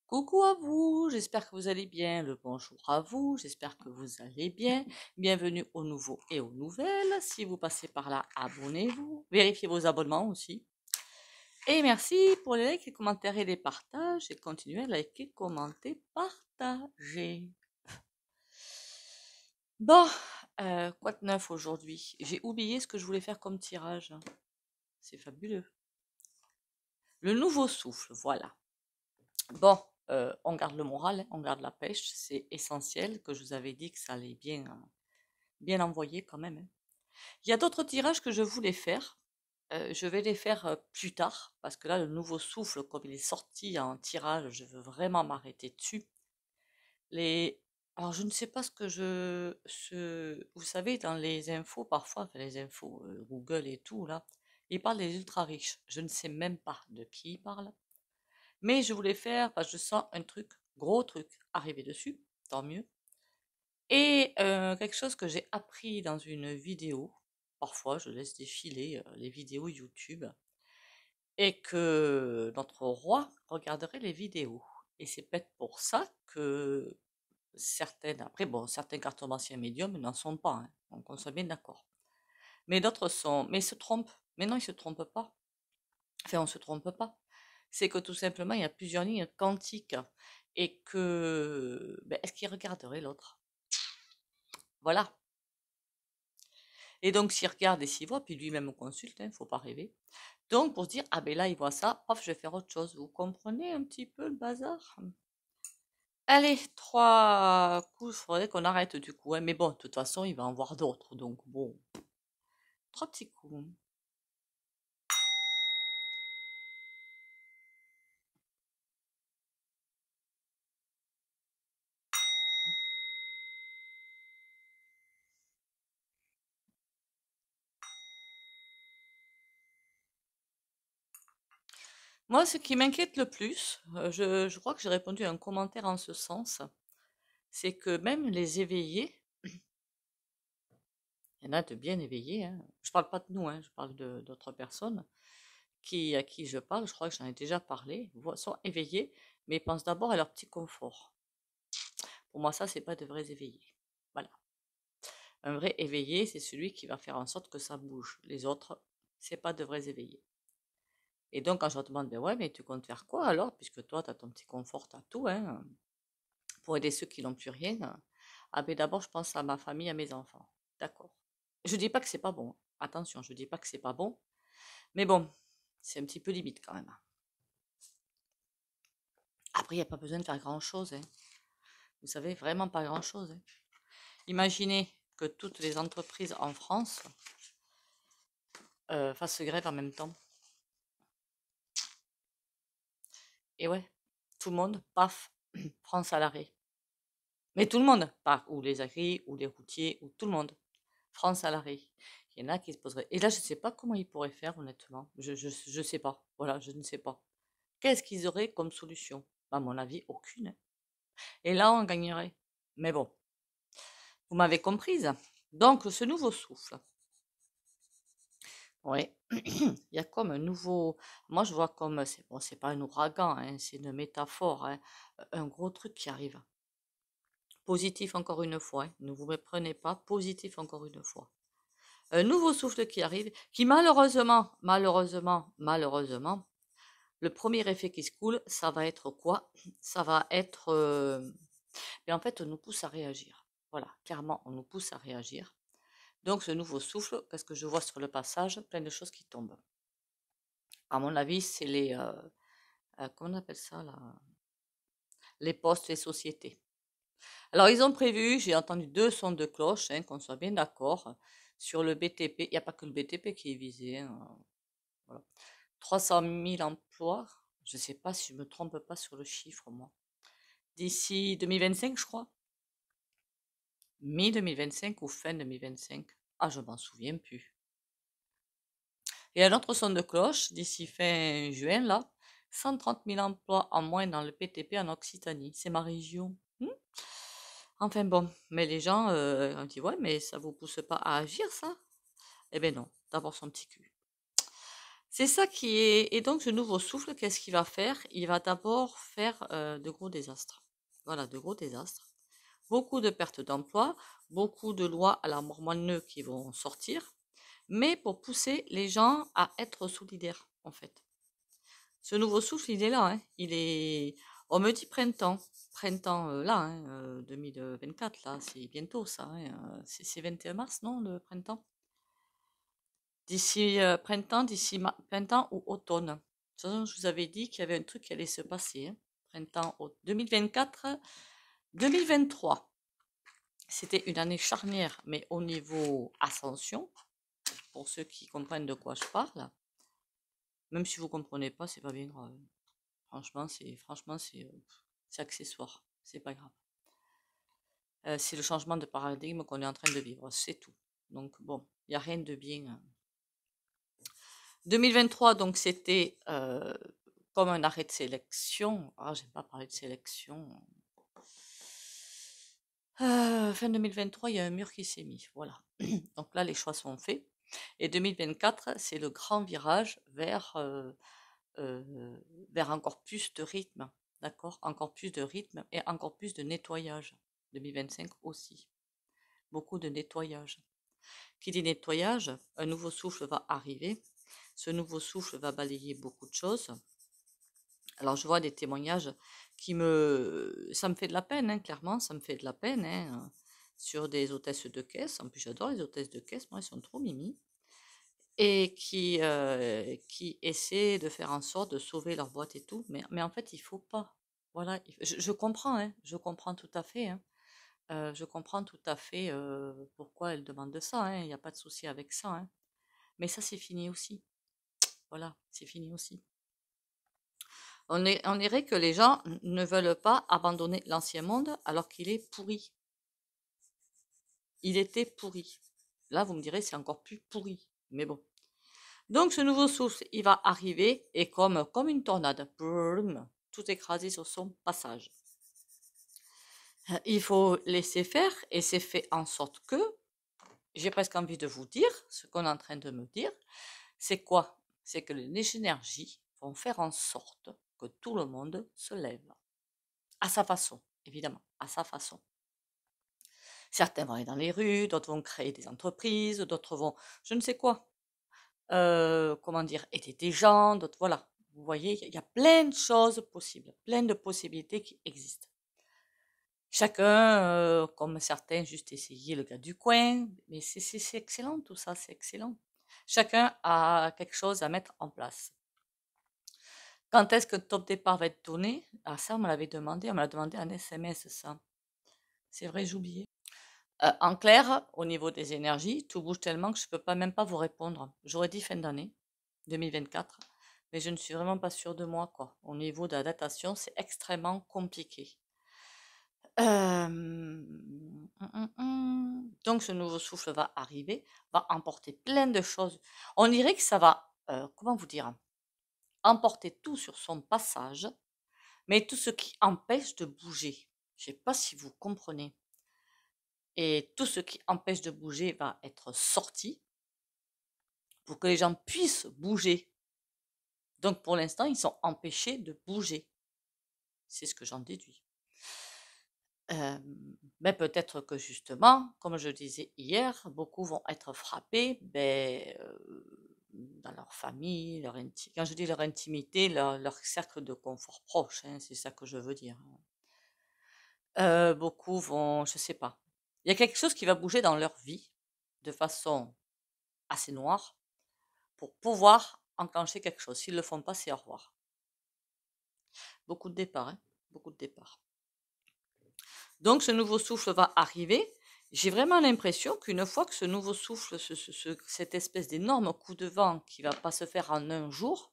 Coucou à vous, j'espère que vous allez bien. Le bonjour à vous, j'espère que vous allez bien. Bienvenue aux nouveaux et aux nouvelles. Si vous passez par là, abonnez-vous. Vérifiez vos abonnements aussi. Et merci pour les likes, les commentaires et les partages. Et continuez à liker, commenter, partager. Bon, quoi de neuf aujourd'hui? J'ai oublié ce que je voulais faire comme tirage. C'est fabuleux. Le nouveau souffle, voilà. Bon, on garde le moral, hein, on garde la pêche, c'est essentiel, que je vous avais dit que ça allait bien envoyer quand même, hein. Il y a d'autres tirages que je voulais faire, je vais les faire plus tard, parce que là, le nouveau souffle, comme il est sorti en tirage, je veux vraiment m'arrêter dessus. Les... Alors, je ne sais pas ce que vous savez, dans les infos, parfois, enfin, les infos, Google et tout, là, ils parlent des ultra riches. Je ne sais même pas de qui ils parlent. Mais je voulais faire, parce que je sens un truc, gros truc, arriver dessus, tant mieux. Et quelque chose que j'ai appris dans une vidéo, parfois je laisse défiler les vidéos YouTube, et que notre roi regarderait les vidéos. Et c'est peut-être pour ça que certaines, après bon, certains cartomanciens médiums n'en sont pas, hein, donc on soit bien d'accord. Mais d'autres sont, mais ils se trompent. Mais non, ils se trompent pas. Enfin, on se trompe pas. C'est que tout simplement, il y a plusieurs lignes quantiques et que, ben, est-ce qu'il regarderait l'autre? Voilà. Et donc, s'il regarde et s'il voit, puis lui-même consulte, il ne faut pas rêver. Donc, pour se dire, ah ben là, il voit ça, paf, je vais faire autre chose. Vous comprenez un petit peu le bazar? Allez, 3 coups, il faudrait qu'on arrête du coup, hein. Mais bon, de toute façon, il va en voir d'autres. Donc, bon, 3 petits coups. Moi, ce qui m'inquiète le plus, je crois que j'ai répondu à un commentaire en ce sens, c'est que même les éveillés, il y en a de bien éveillés, hein. Je parle pas de nous, hein, je parle d'autres personnes à qui je parle, je crois que j'en ai déjà parlé, sont éveillés, mais ils pensent d'abord à leur petit confort. Pour moi, ça, c'est pas de vrais éveillés. Voilà. Un vrai éveillé, c'est celui qui va faire en sorte que ça bouge. Les autres, c'est pas de vrais éveillés. Et donc, quand je leur demande, ben ouais, mais tu comptes faire quoi alors, puisque toi, tu as ton petit confort, t'as tout, hein, pour aider ceux qui n'ont plus rien. Ah ben d'abord, je pense à ma famille, à mes enfants. D'accord. Je dis pas que c'est pas bon. Attention, je dis pas que c'est pas bon. Mais bon, c'est un petit peu limite quand même. Après, il n'y a pas besoin de faire grand-chose, hein. Vous savez, vraiment pas grand-chose, hein. Imaginez que toutes les entreprises en France fassent grève en même temps. Et ouais, tout le monde, paf, France à l'arrêt. Mais tout le monde, pas ou les agris, ou les routiers, ou tout le monde. France à l'arrêt. Il y en a qui se poseraient. Et là, je ne sais pas comment ils pourraient faire, honnêtement. Je sais pas. Voilà, je ne sais pas. Qu'est-ce qu'ils auraient comme solution? À mon avis, aucune. Et là, on gagnerait. Mais bon, vous m'avez comprise. Donc, ce nouveau souffle. Ouais, il y a comme un nouveau. Moi, je vois comme. C'est bon, c'est pas un ouragan, hein, c'est une métaphore, hein, un gros truc qui arrive. Positif encore une fois, hein, ne vous méprenez pas. Positif encore une fois. Un nouveau souffle qui arrive, qui malheureusement, le premier effet qui se coule, ça va être quoi? Ça va être, mais en fait, on nous pousse à réagir. Voilà, clairement, on nous pousse à réagir. Donc, ce nouveau souffle, parce que je vois sur le passage plein de choses qui tombent. À mon avis, c'est comment on appelle ça là? Les postes, les sociétés. Alors, ils ont prévu, j'ai entendu 2 sons de cloche, hein, qu'on soit bien d'accord, sur le BTP. Il n'y a pas que le BTP qui est visé, hein, voilà. 300 000 emplois, je ne sais pas si je ne me trompe pas sur le chiffre, moi. D'ici 2025, je crois. Mi-2025 ou fin 2025. Ah, je m'en souviens plus. Et un autre son de cloche, d'ici fin juin, là, 130 000 emplois en moins dans le PTP en Occitanie. C'est ma région. Enfin bon, mais les gens ont dit, ouais, mais ça vous pousse pas à agir, ça? Eh ben non, d'abord son petit cul. C'est ça qui est. Et donc, ce nouveau souffle, qu'est-ce qu'il va faire? Il va d'abord faire de gros désastres. Voilà, de gros désastres. Beaucoup de pertes d'emplois, beaucoup de lois à la mormonneuse qui vont sortir, mais pour pousser les gens à être solidaires, en fait. Ce nouveau souffle, il est là, hein. Il est. On me dit printemps. Printemps, là, hein, 2024, là, c'est bientôt ça, hein, c'est 21 mars, non, le printemps? D'ici printemps, printemps ou automne. De toute façon, je vous avais dit qu'il y avait un truc qui allait se passer, hein. Printemps, 2024, 2023. C'était une année charnière, mais au niveau ascension, pour ceux qui comprennent de quoi je parle. Même si vous comprenez pas, c'est pas bien grave. Franchement, c'est accessoire, c'est pas grave. C'est le changement de paradigme qu'on est en train de vivre, c'est tout. Donc bon, il n'y a rien de bien. 2023, donc c'était comme un arrêt de sélection. Ah, j'aime pas parler de sélection. Fin 2023, il y a un mur qui s'est mis. Voilà. Donc là, les choix sont faits. Et 2024, c'est le grand virage vers encore plus de rythme. D'accord? Encore plus de rythme et encore plus de nettoyage. 2025 aussi. Beaucoup de nettoyage. Qui dit nettoyage, un nouveau souffle va arriver. Ce nouveau souffle va balayer beaucoup de choses. Alors, je vois des témoignages ça me fait de la peine, hein, clairement, ça me fait de la peine, hein, sur des hôtesses de caisse. En plus, j'adore les hôtesses de caisse, moi, elles sont trop mimi. Et qui essaient de faire en sorte de sauver leur boîte et tout. Mais en fait, il faut pas. Voilà, je comprends, hein, je comprends tout à fait, hein. Je comprends tout à fait pourquoi elles demandent ça, hein, il n'y a pas de souci avec ça, hein. Mais ça, c'est fini aussi. Voilà, c'est fini aussi. On dirait que les gens ne veulent pas abandonner l'ancien monde alors qu'il est pourri. Il était pourri. Là, vous me direz, c'est encore plus pourri. Mais bon. Donc, ce nouveau souffle, il va arriver et comme une tornade, tout écrasé sur son passage. Il faut laisser faire et c'est fait en sorte que, j'ai presque envie de vous dire, ce qu'on est en train de me dire, c'est quoi? C'est que les énergies vont faire en sorte que tout le monde se lève. À sa façon, évidemment, à sa façon. Certains vont aller dans les rues, d'autres vont créer des entreprises, d'autres vont, je ne sais quoi, comment dire, aider des gens, d'autres, voilà. Vous voyez, il y a plein de choses possibles, plein de possibilités qui existent. Chacun, comme certains, juste essayer le gars du coin, mais c'est excellent tout ça, c'est excellent. Chacun a quelque chose à mettre en place. Quand est-ce que le top départ va être donné? Ah ça, on me l'avait demandé, on me l'a demandé en SMS, ça. C'est vrai, j'ai oublié. En clair, au niveau des énergies, tout bouge tellement que je ne peux pas même pas vous répondre. J'aurais dit fin d'année 2024, mais je ne suis vraiment pas sûre de moi, quoi. Au niveau de la datation, c'est extrêmement compliqué. Donc ce nouveau souffle va arriver, va emporter plein de choses. On dirait que ça va, comment vous dire, emporter tout sur son passage, mais tout ce qui empêche de bouger. Je ne sais pas si vous comprenez. Et tout ce qui empêche de bouger va être sorti pour que les gens puissent bouger. Donc pour l'instant, ils sont empêchés de bouger. C'est ce que j'en déduis. Mais peut-être que justement, comme je disais hier, beaucoup vont être frappés dans leur famille, quand je dis leur intimité, leur cercle de confort proche, hein, c'est ça que je veux dire. Beaucoup vont, je sais pas. Il y a quelque chose qui va bouger dans leur vie de façon assez noire pour pouvoir enclencher quelque chose. S'ils ne le font pas, c'est au revoir. Beaucoup de départs, hein, beaucoup de départs. Donc ce nouveau souffle va arriver. J'ai vraiment l'impression qu'une fois que ce nouveau souffle, cette espèce d'énorme coup de vent qui va pas se faire en un jour,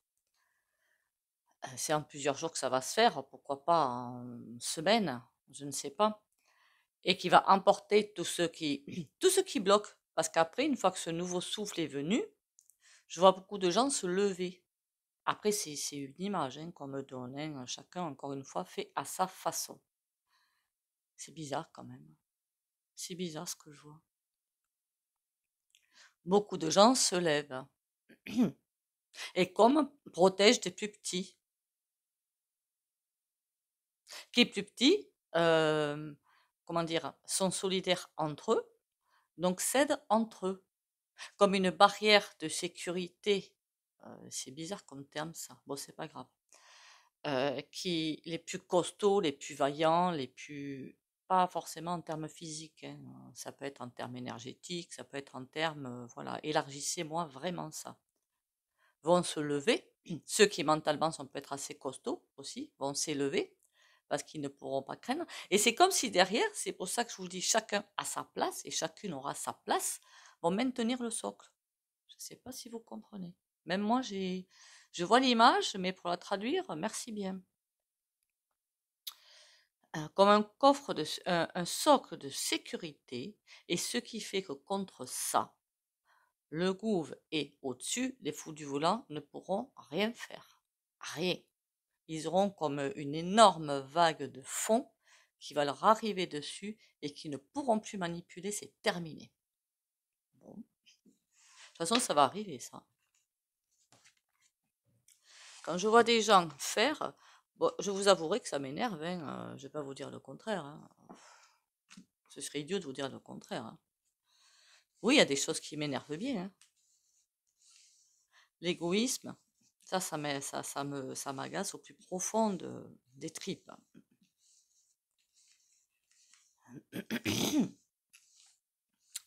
c'est en plusieurs jours que ça va se faire, pourquoi pas en semaine, je ne sais pas, et qui va emporter tout ce qui bloque. Parce qu'après, une fois que ce nouveau souffle est venu, je vois beaucoup de gens se lever. Après, c'est une image hein, qu'on me donne, hein. Chacun, encore une fois, fait à sa façon. C'est bizarre quand même. C'est bizarre ce que je vois. Beaucoup de gens se lèvent. Et comme protège des plus petits. Les plus petits, comment dire, sont solidaires entre eux, donc s'aident entre eux. Comme une barrière de sécurité, c'est bizarre comme terme ça, bon c'est pas grave, qui les plus costauds, les plus vaillants, les plus pas forcément en termes physiques, hein, ça peut être en termes énergétiques, ça peut être en termes, voilà, élargissez-moi vraiment ça. Vont se lever, ceux qui mentalement sont peut-être assez costauds aussi, vont s'élever parce qu'ils ne pourront pas craindre. Et c'est comme si derrière, c'est pour ça que je vous dis, chacun a sa place et chacune aura sa place, vont maintenir le socle. Je ne sais pas si vous comprenez. Même moi, je vois l'image, mais pour la traduire, merci bien. Comme un coffre, un socle de sécurité, et ce qui fait que contre ça, le gouv et au-dessus, les fous du volant ne pourront rien faire. Rien. Ils auront comme une énorme vague de fond qui va leur arriver dessus et qui ne pourront plus manipuler, c'est terminé. Bon. De toute façon, ça va arriver, ça. Quand je vois des gens faire, bon, je vous avouerai que ça m'énerve, hein, je ne vais pas vous dire le contraire. Hein. Ce serait idiot de vous dire le contraire. Hein. Oui, il y a des choses qui m'énervent bien. Hein. L'égoïsme, ça m'agace au plus profond des tripes.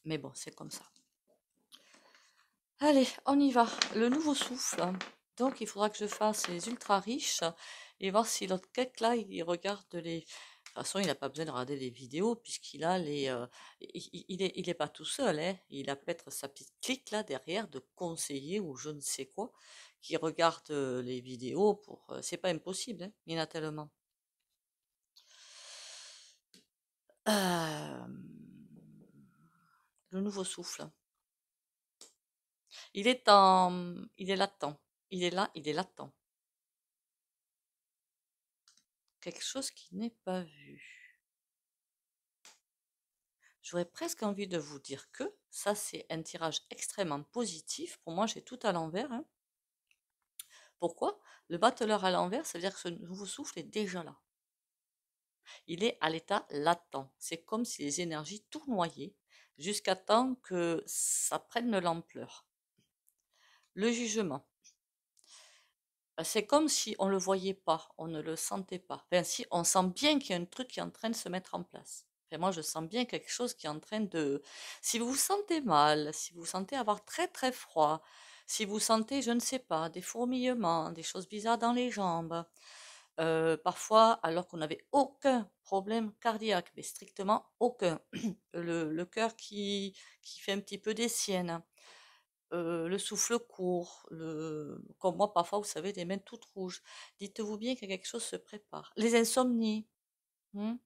Mais bon, c'est comme ça. Allez, on y va. Le nouveau souffle. Donc, il faudra que je fasse les ultra riches et voir si l'autre cake là, il regarde les. De toute façon, il n'a pas besoin de regarder les vidéos puisqu'il a les. Il est pas tout seul, hein. Il a peut-être sa petite clique là derrière de conseiller ou je ne sais quoi qui regarde les vidéos pour. C'est pas impossible, hein. Il y en a tellement. Euh, Le nouveau souffle. Il est latent. Il est là, il est latent. Quelque chose qui n'est pas vu. J'aurais presque envie de vous dire que ça, c'est un tirage extrêmement positif. Pour moi, j'ai tout à l'envers. Hein. Pourquoi? Le battleur à l'envers, ça veut dire que ce nouveau souffle est déjà là. Il est à l'état latent. C'est comme si les énergies tournoyaient jusqu'à temps que ça prenne de l'ampleur. Le jugement. C'est comme si on ne le voyait pas, on ne le sentait pas. Enfin, si, on sent bien qu'il y a un truc qui est en train de se mettre en place. Enfin, moi, je sens bien quelque chose qui est en train de... Si vous vous sentez mal, si vous sentez avoir très très froid, si vous sentez, je ne sais pas, des fourmillements, des choses bizarres dans les jambes, parfois alors qu'on n'avait aucun problème cardiaque, mais strictement aucun, le cœur qui fait un petit peu des siennes, le souffle court, comme moi parfois, vous savez, des mains toutes rouges. Dites-vous bien que quelque chose se prépare. Les insomnies, hmm,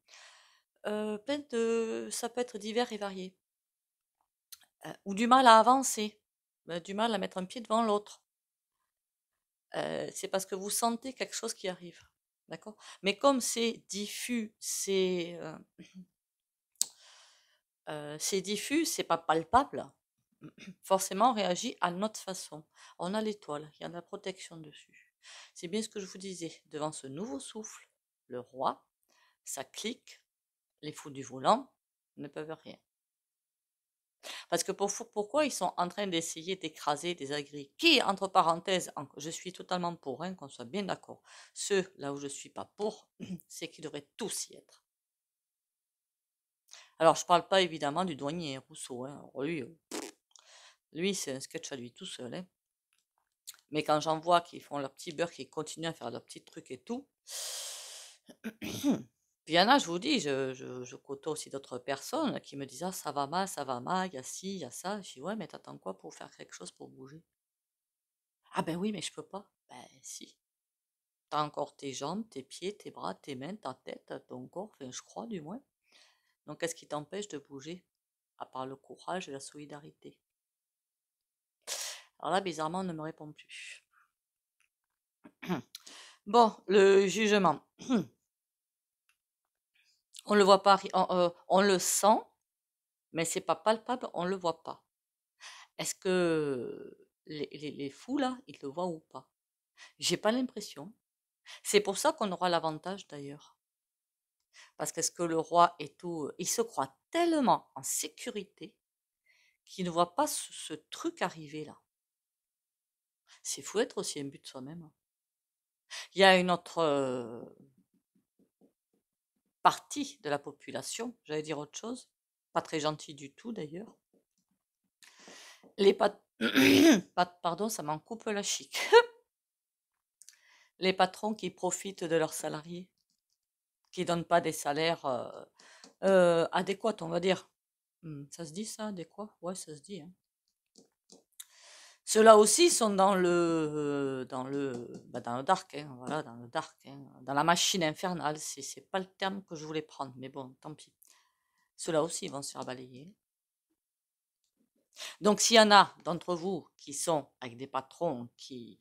ça peut être divers et varié. Ou du mal à avancer, du mal à mettre un pied devant l'autre. C'est parce que vous sentez quelque chose qui arrive. D'accord? Mais comme c'est diffus, c'est diffus, c'est pas palpable, forcément on réagit à notre façon. On a l'étoile, il y a de la protection dessus. C'est bien ce que je vous disais, devant ce nouveau souffle, le roi, ça clique, les fous du volant ne peuvent rien. Parce que pourquoi ils sont en train d'essayer d'écraser des agris qui, entre parenthèses, je suis totalement pour, hein, qu'on soit bien d'accord. Ceux là où je ne suis pas pour, c'est qu'ils devraient tous y être. Alors, je ne parle pas évidemment du douanier Rousseau. Hein. Lui c'est un sketch à lui tout seul. Hein. Mais quand j'en vois qui font leur petit beurre, qui continuent à faire leurs petits trucs et tout. Puis il y en a, je vous dis, je côtoie aussi d'autres personnes qui me disent ah, ça va mal, il y a ci, il y a ça. Je dis ouais, mais t'attends quoi pour faire quelque chose pour bouger? Ah ben oui, mais je peux pas. Ben si. T'as encore tes jambes, tes pieds, tes bras, tes mains, ta tête, ton corps, enfin je crois du moins. Donc qu'est-ce qui t'empêche de bouger? À part le courage et la solidarité. Alors là, bizarrement, on ne me répond plus. Bon, le jugement. On le voit pas, on le sent, mais c'est pas palpable, on le voit pas. Est-ce que les fous là, ils le voient ou pas? J'ai pas l'impression. C'est pour ça qu'on aura l'avantage d'ailleurs. Parce qu'est-ce que le roi et tout, il se croit tellement en sécurité qu'il ne voit pas ce truc arriver là. C'est fou être aussi imbu de soi-même. Il y a une autre partie de la population, j'allais dire autre chose, pas très gentille du tout d'ailleurs. Les pardon, ça m'en coupe la chic. Les patrons qui profitent de leurs salariés, qui donnent pas des salaires adéquats, on va dire. Ça se dit ça, adéquat? Ouais, ça se dit. Hein. Ceux-là aussi sont dans le dark, hein, voilà, dans le dark, hein, dans la machine infernale. C'est pas le terme que je voulais prendre, mais bon, tant pis. Ceux-là aussi vont se faire balayer. Donc, s'il y en a d'entre vous qui sont avec des patrons qui,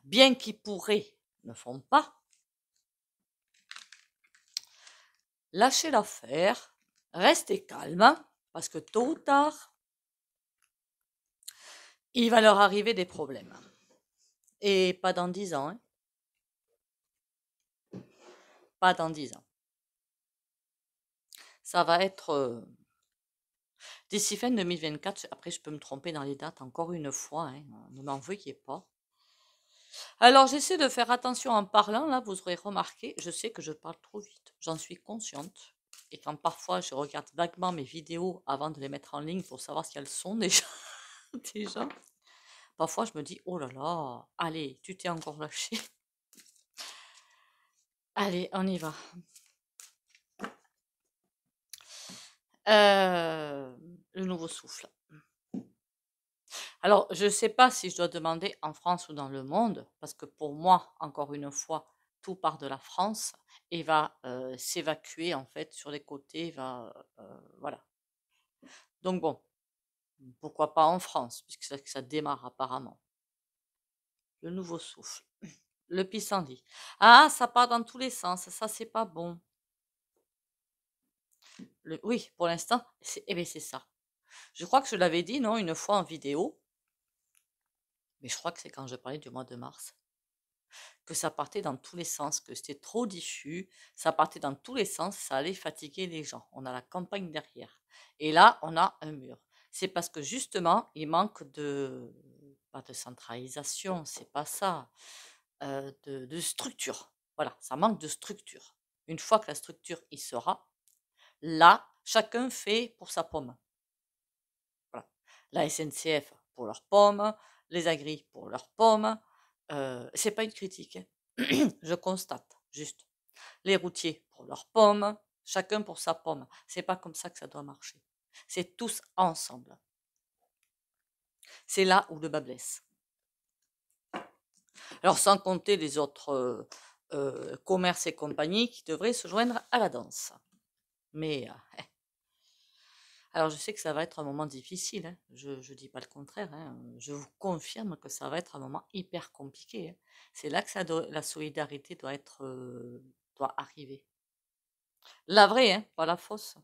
bien qu'ils pourraient, ne font pas, lâchez l'affaire, restez calme, parce que tôt ou tard, il va leur arriver des problèmes. Et pas dans 10 ans, hein. Pas dans 10 ans. Ça va être d'ici fin 2024. Après, je peux me tromper dans les dates encore une fois, hein, ne m'en veuillez pas. Alors, j'essaie de faire attention en parlant. Là, vous aurez remarqué, je sais que je parle trop vite. J'en suis consciente. Et quand parfois, je regarde vaguement mes vidéos avant de les mettre en ligne pour savoir si elles sont déjà. déjà. Parfois, je me dis, oh là là, allez, tu t'es encore lâché. Allez, on y va. Le nouveau souffle. Alors, je ne sais pas si je dois demander en France ou dans le monde, parce que pour moi, encore une fois, tout part de la France et va s'évacuer en fait sur les côtés, voilà. Donc bon, pourquoi pas en France, puisque ça démarre apparemment. Le nouveau souffle. Le pissenlit. Ah, ça part dans tous les sens, ça c'est pas bon. Oui, pour l'instant, c'est ça. Je crois que je l'avais dit, non, une fois en vidéo, mais je crois que c'est quand je parlais du mois de mars, que ça partait dans tous les sens, que c'était trop diffus, ça partait dans tous les sens, ça allait fatiguer les gens. On a la campagne derrière. Et là, on a un mur. C'est parce que justement, il manque pas de centralisation, c'est pas ça, de structure. Voilà, ça manque de structure. Une fois que la structure y sera, là, chacun fait pour sa pomme. Voilà. La SNCF pour leurs pommes, les agris pour leurs pommes. C'est pas une critique, hein. Je constate juste. Les routiers pour leurs pommes, chacun pour sa pomme. C'est pas comme ça que ça doit marcher. C'est tous ensemble. C'est là où le bas blesse. Alors sans compter les autres commerces et compagnies qui devraient se joindre à la danse. Mais alors je sais que ça va être un moment difficile, hein. Je ne dis pas le contraire, hein. Je vous confirme que ça va être un moment hyper compliqué, hein. C'est là que la solidarité doit arriver. La vraie, hein, pas la fausse.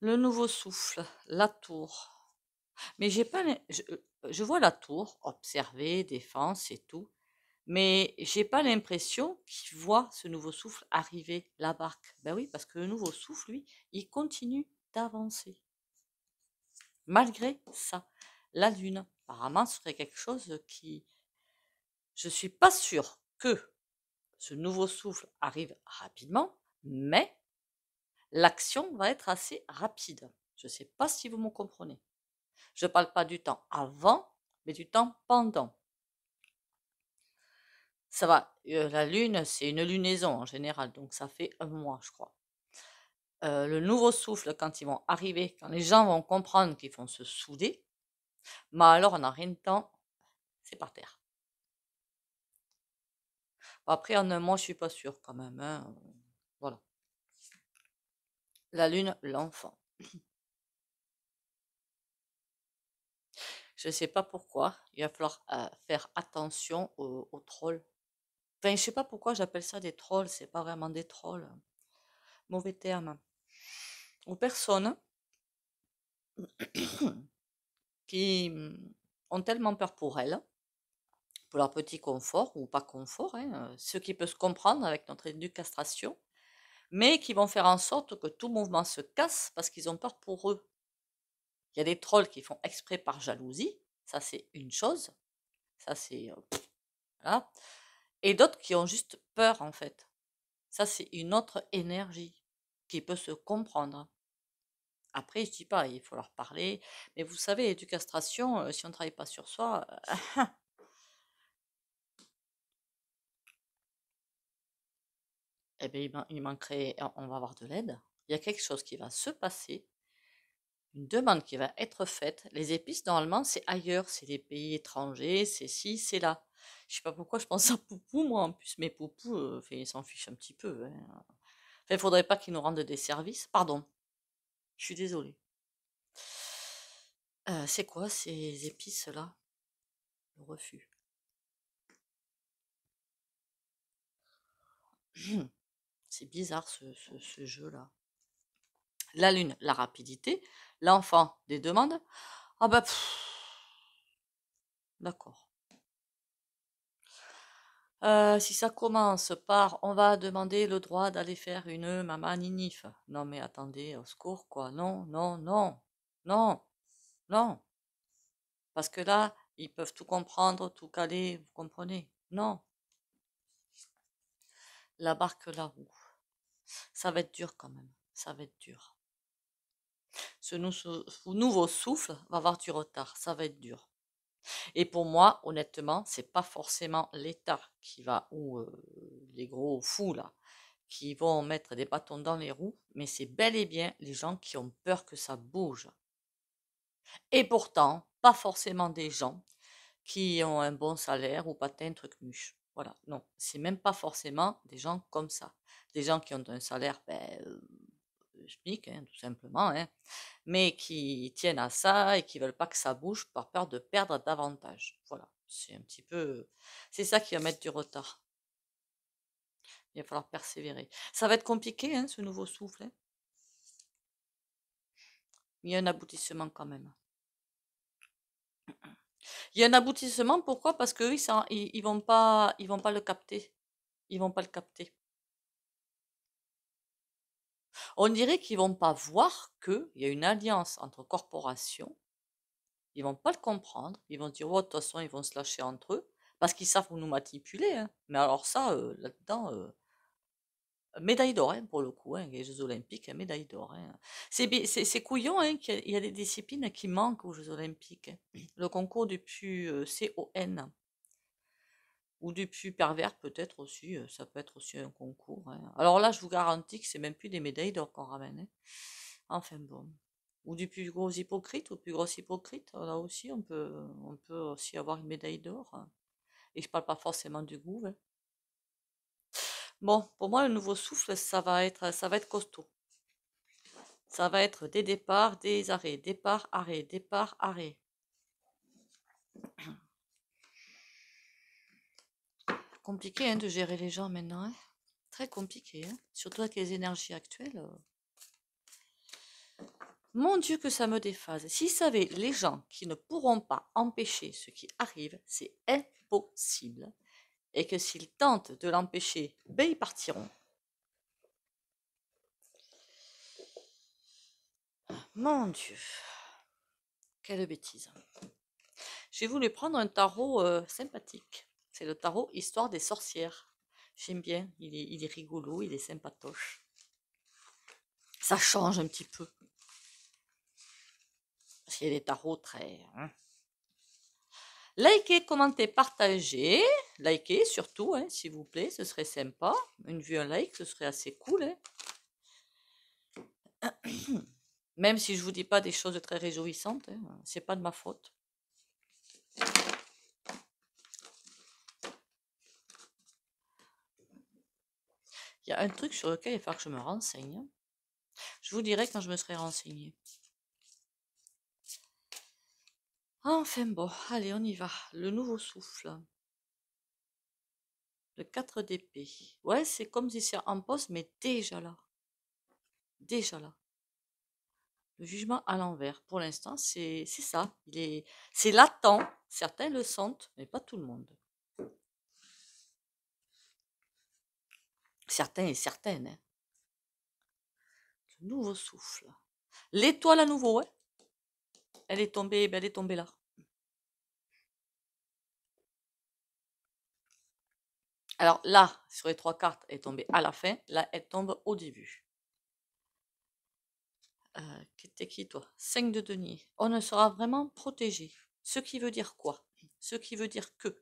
Le nouveau souffle, la tour. Mais j'ai pas, je vois la tour, observer, défense et tout, mais j'ai pas l'impression qu'il voit ce nouveau souffle arriver, la barque. Ben oui, parce que le nouveau souffle, lui, il continue d'avancer. Malgré ça, la lune, apparemment, serait quelque chose qui... Je suis pas sûre que ce nouveau souffle arrive rapidement, mais l'action va être assez rapide. Je ne sais pas si vous me comprenez. Je ne parle pas du temps avant, mais du temps pendant. Ça va, la lune, c'est une lunaison en général, donc ça fait un mois, je crois. Le nouveau souffle, quand ils vont arriver, quand les gens vont comprendre qu'ils vont se souder, mais alors on n'a rien de temps, c'est par terre. Après, en un mois, je suis pas sûre quand même, hein. Voilà. La lune, l'enfant. Je ne sais pas pourquoi. Il va falloir faire attention aux trolls. Enfin, je sais pas pourquoi j'appelle ça des trolls. C'est pas vraiment des trolls. Mauvais terme. Aux personnes qui ont tellement peur pour elles, pour leur petit confort ou pas confort, hein, ce qui peut se comprendre avec notre éducastration, mais qui vont faire en sorte que tout mouvement se casse parce qu'ils ont peur pour eux. Il y a des trolls qui font exprès par jalousie, ça c'est une chose, ça c'est voilà, et d'autres qui ont juste peur en fait. Ça c'est une autre énergie qui peut se comprendre. Après, je dis pas, il faut leur parler, mais vous savez, l'éducastration, si on ne travaille pas sur soi, eh bien, il manquerait, on va avoir de l'aide. Il y a quelque chose qui va se passer, une demande qui va être faite. Les épices, normalement, c'est ailleurs, c'est les pays étrangers, c'est ci, c'est là. Je sais pas pourquoi je pense à Poupou, moi, en plus, mais Poupou, il s'en fiche un petit peu, hein. Enfin, il faudrait pas qu'ils nous rendent des services. Pardon, je suis désolée. C'est quoi ces épices-là? Le refus. C'est bizarre ce jeu-là. La lune, la rapidité. L'enfant, des demandes. Ah bah, d'accord. Si ça commence par on va demander le droit d'aller faire une mamanif. Non mais attendez, au secours quoi. Non, non, non, non, non. Parce que là, ils peuvent tout comprendre, tout caler, vous comprenez? Non. La barque là-haut. Ça va être dur quand même. Ça va être dur. Ce nouveau souffle va avoir du retard. Ça va être dur. Et pour moi, honnêtement, c'est pas forcément l'État qui va, ou les gros fous là, qui vont mettre des bâtons dans les roues, mais c'est bel et bien les gens qui ont peur que ça bouge. Et pourtant, pas forcément des gens qui ont un bon salaire ou pas un truc muche. Voilà, non, c'est même pas forcément des gens comme ça. Des gens qui ont un salaire, SMIC, hein, tout simplement, hein, mais qui tiennent à ça et qui veulent pas que ça bouge par peur de perdre davantage. Voilà, c'est un petit peu, c'est ça qui va mettre du retard. Il va falloir persévérer. Ça va être compliqué, hein, ce nouveau souffle, hein. Il y a un aboutissement quand même. Il y a un aboutissement, pourquoi? Parce qu'eux, ils vont pas le capter. Ils vont pas le capter. On dirait qu'ils vont pas voir qu'il y a une alliance entre corporations. Ils vont pas le comprendre. Ils vont dire, oh, de toute façon, ils vont se lâcher entre eux. Parce qu'ils savent nous manipuler, hein. Mais alors ça, là-dedans, médaille d'or, hein, pour le coup, hein, les Jeux Olympiques, hein, médaille d'or, hein. C'est couillon, hein, qu'il y a des disciplines qui manquent aux Jeux Olympiques, hein. Le concours du plus CON ou du plus pervers peut-être aussi, ça peut être aussi un concours, hein. Alors là, je vous garantis que c'est même plus des médailles d'or qu'on ramène, hein. Enfin bon. Ou du plus gros hypocrite ou plus gros hypocrite, là aussi on peut aussi avoir une médaille d'or, hein. Et je parle pas forcément du goût, hein. Bon, pour moi, le nouveau souffle, ça va être costaud. Ça va être des départs, des arrêts, départ, arrêt, départ, arrêt. Compliqué, hein, de gérer les gens maintenant, hein. Très compliqué, hein. Surtout avec les énergies actuelles. Mon Dieu, que ça me déphase. S'ils savaient, les gens qui ne pourront pas empêcher ce qui arrive, c'est impossible. Et que s'ils tentent de l'empêcher, ben ils partiront. Mon Dieu, quelle bêtise. J'ai voulu prendre un tarot sympathique. C'est le tarot Histoire des sorcières. J'aime bien, il est rigolo, il est sympatoche. Ça change un petit peu. Parce qu'il y a des tarots très, hein. Likez, commentez, partagez. Likez surtout, hein, s'il vous plaît, ce serait sympa. Une vue, un like, ce serait assez cool, hein. Même si je vous dis pas des choses très réjouissantes, hein, c'est pas de ma faute. Il y a un truc sur lequel il va falloir que je me renseigne. Je vous dirai quand je me serai renseignée. Enfin bon, allez, on y va. Le nouveau souffle. Le 4 d'épée. Ouais, c'est comme si c'est en poste, mais déjà là. Déjà là. Le jugement à l'envers. Pour l'instant, c'est ça. C'est latent. Certains le sentent, mais pas tout le monde. Certains et certaines. Hein. Le nouveau souffle. L'étoile à nouveau, ouais. Elle est tombée, ben elle est tombée là. Alors là, sur les 3 cartes, elle est tombée à la fin. Là, elle tombe au début. T'es qui, toi? 5 de denier. On ne sera vraiment protégé. Ce qui veut dire quoi? Ce qui veut dire que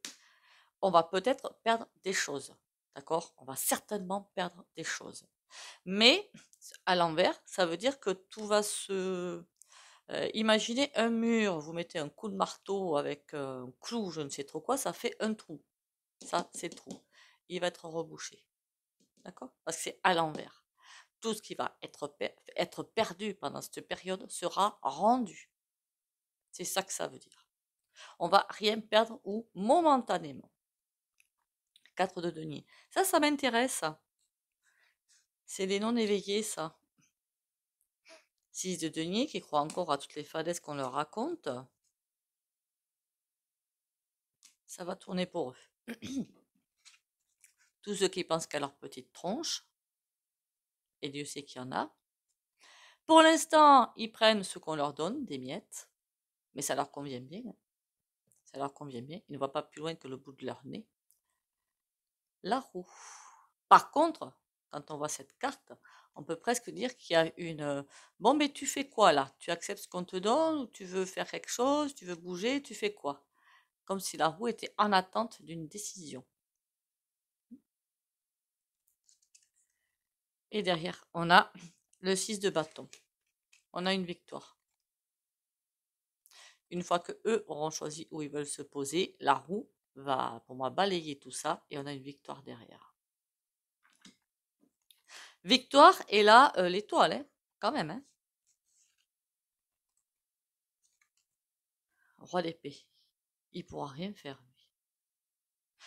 on va peut-être perdre des choses. D'accord? On va certainement perdre des choses. Mais à l'envers, ça veut dire que tout va se... imaginez un mur, vous mettez un coup de marteau avec un clou, je ne sais trop quoi, ça fait un trou. Ça, c'est le trou. Il va être rebouché. D'accord? Parce que c'est à l'envers. Tout ce qui va être perdu pendant cette période sera rendu. C'est ça que ça veut dire. On va rien perdre ou momentanément. 4 de denier. Ça m'intéresse. C'est les non-éveillés, ça. 6 de denier qui croient encore à toutes les falaises qu'on leur raconte. Ça va tourner pour eux. Tous ceux qui pensent qu'à leur petite tronche, et Dieu sait qu'il y en a. Pour l'instant, ils prennent ce qu'on leur donne, des miettes, mais ça leur convient bien. Ça leur convient bien. Ils ne voient pas plus loin que le bout de leur nez. La roue. Par contre, quand on voit cette carte, on peut presque dire qu'il y a une... Bon, mais tu fais quoi là? Tu acceptes ce qu'on te donne ou tu veux faire quelque chose? Tu veux bouger? Tu fais quoi? Comme si la roue était en attente d'une décision. Et derrière, on a le 6 de bâton. On a une victoire. Une fois que eux auront choisi où ils veulent se poser, la roue va, pour moi, balayer tout ça et on a une victoire derrière. Victoire, et là, l'étoile, hein, quand même. Hein. Roi d'épée. Il pourra rien faire, lui.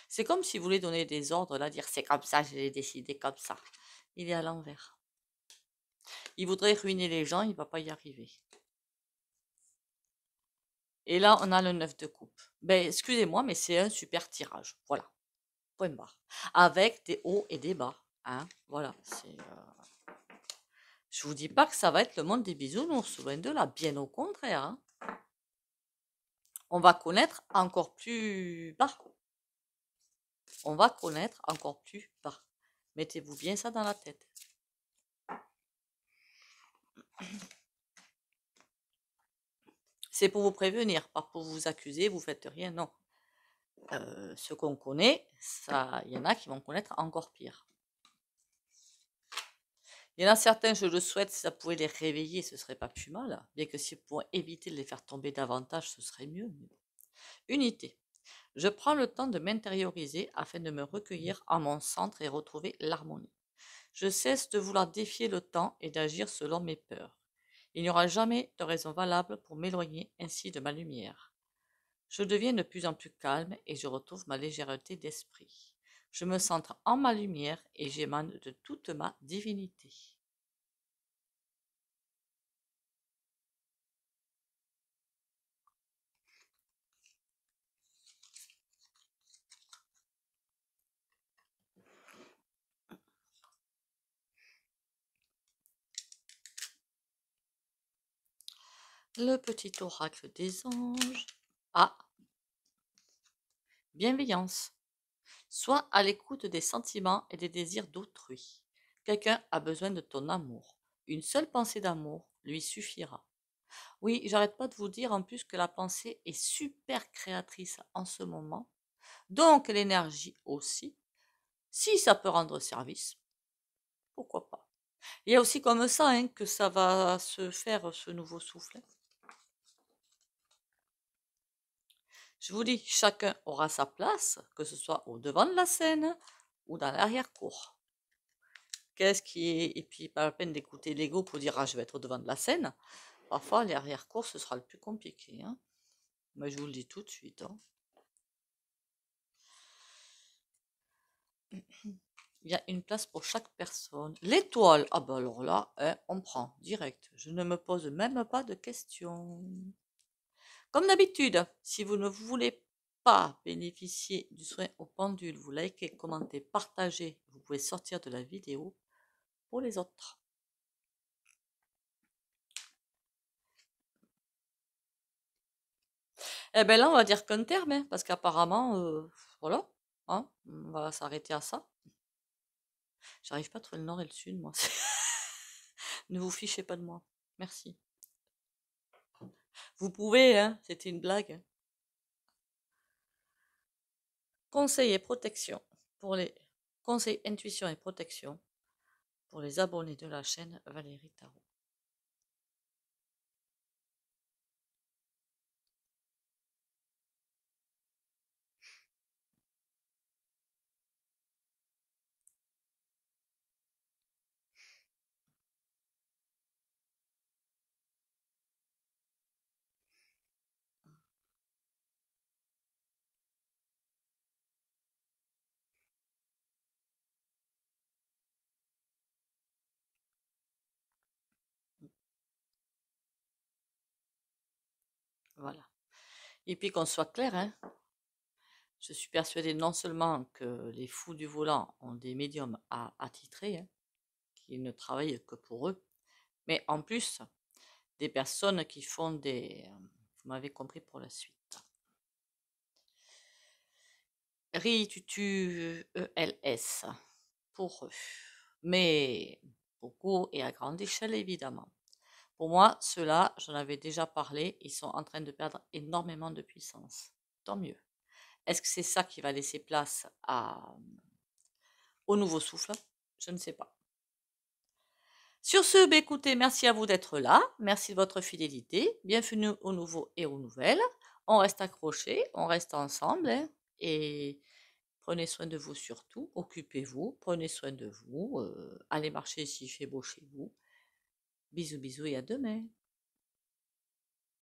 C'est comme s'il voulait donner des ordres, là, dire c'est comme ça, je l'ai décidé comme ça. Il est à l'envers. Il voudrait ruiner les gens, il ne va pas y arriver. Et là, on a le 9 de coupe. Ben, excusez-moi, mais c'est un super tirage. Voilà. Point barre. Avec des hauts et des bas. Hein. Voilà. Je vous dis pas que ça va être le monde des bisounours, loin de là. Bien au contraire. Hein. On va connaître encore plus bas. On va connaître encore plus bas. Mettez-vous bien ça dans la tête. C'est pour vous prévenir, pas pour vous accuser, vous faites rien, non. Ce qu'on connaît, ça, il y en a qui vont connaître encore pire. Il y en a certains, je le souhaite, si ça pouvait les réveiller, ce serait pas plus mal. Bien que si pour éviter de les faire tomber davantage, ce serait mieux. Unité. Je prends le temps de m'intérioriser afin de me recueillir à mon centre et retrouver l'harmonie. Je cesse de vouloir défier le temps et d'agir selon mes peurs. Il n'y aura jamais de raison valable pour m'éloigner ainsi de ma lumière. Je deviens de plus en plus calme et je retrouve ma légèreté d'esprit. Je me centre en ma lumière et j'émane de toute ma divinité. Le petit oracle des anges. Ah, bienveillance. Sois à l'écoute des sentiments et des désirs d'autrui. Quelqu'un a besoin de ton amour. Une seule pensée d'amour lui suffira. Oui, j'arrête pas de vous dire en plus que la pensée est super créatrice en ce moment. Donc l'énergie aussi. Si ça peut rendre service, pourquoi pas. Il y a aussi comme ça hein, que ça va se faire ce nouveau souffle. Je vous dis, chacun aura sa place, que ce soit au devant de la scène ou dans l'arrière-cour. Qu'est-ce qui est... Et puis, pas la peine d'écouter l'ego pour dire, ah, je vais être au devant de la scène. Parfois, l'arrière-cour, ce sera le plus compliqué. Hein. Mais je vous le dis tout de suite. Hein. Il y a une place pour chaque personne. L'étoile, ah bah alors là, hein, on prend direct. Je ne me pose même pas de questions. Comme d'habitude, si vous ne voulez pas bénéficier du soin au pendule, vous likez, commentez, partagez. Vous pouvez sortir de la vidéo pour les autres. Eh ben là, on va dire qu'un terme, hein, parce qu'apparemment, voilà, hein, on va s'arrêter à ça. J'arrive pas à trouver le nord et le sud, moi. Ne vous fichez pas de moi. Merci. Vous pouvez, hein, c'était une blague. Hein. Conseil et protection pour les conseils, intuition et protection pour les abonnés de la chaîne Valérie Tarot. Voilà. Et puis qu'on soit clair, hein, je suis persuadée non seulement que les fous du volant ont des médiums à attitrer, hein, qui ne travaillent que pour eux, mais en plus, des personnes qui font des... Vous m'avez compris pour la suite. RITUTUELS pour eux, mais beaucoup et à grande échelle évidemment. Pour moi, ceux-là, j'en avais déjà parlé, ils sont en train de perdre énormément de puissance. Tant mieux. Est-ce que c'est ça qui va laisser place au nouveau souffle? Je ne sais pas. Sur ce, bah, écoutez, merci à vous d'être là. Merci de votre fidélité. Bienvenue aux nouveaux et aux nouvelles. On reste accrochés, on reste ensemble. Hein, et prenez soin de vous surtout. Occupez-vous, prenez soin de vous. Allez marcher s'il fait beau chez vous. Bisous, bisous et à demain.